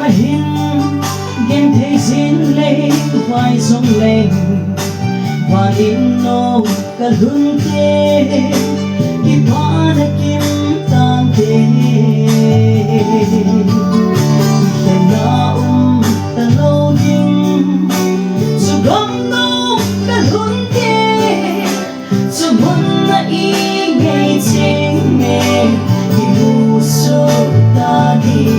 mà hin game thấy xin lấy vai sông lên và in nô cả hương tê khi ba đã kim tan tê để na ta lâu dinh dù gom nô cả hương tê dù muốn na ý ngày chính ngày khi mù số ta đi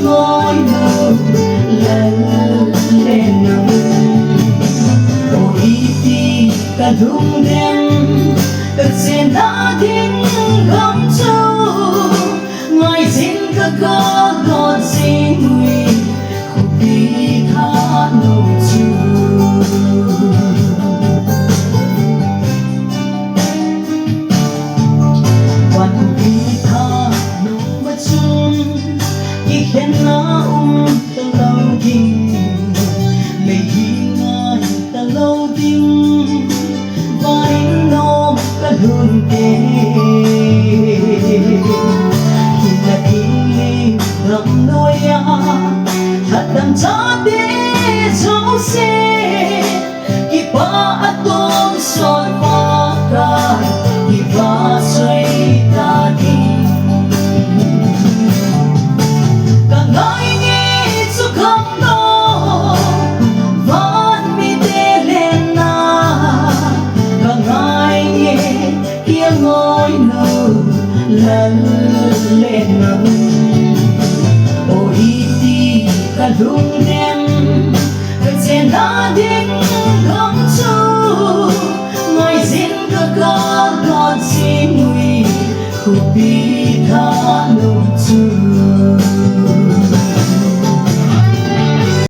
ngôi mơ lần lên nằm ôi đi cả rung đêm tất nhiên đã đến gom châu ngoài xin cơ có gọt xin nguy không đi tha nồng chu quan đi tha nồng bất chung khen na ta lâu dinh lệ ngai ta lâu dinh vai no ta hương kề khi ta đi rộng đôi thật đam cha để dấu xe khi ba tôn son hoa ca khi ba xoay ta đi ngôi nâu lần lên nằm ôi đi cả lung đêm gần trên đã đến gom châu ngoài xin cơ có gọt xin nguy khu bi tha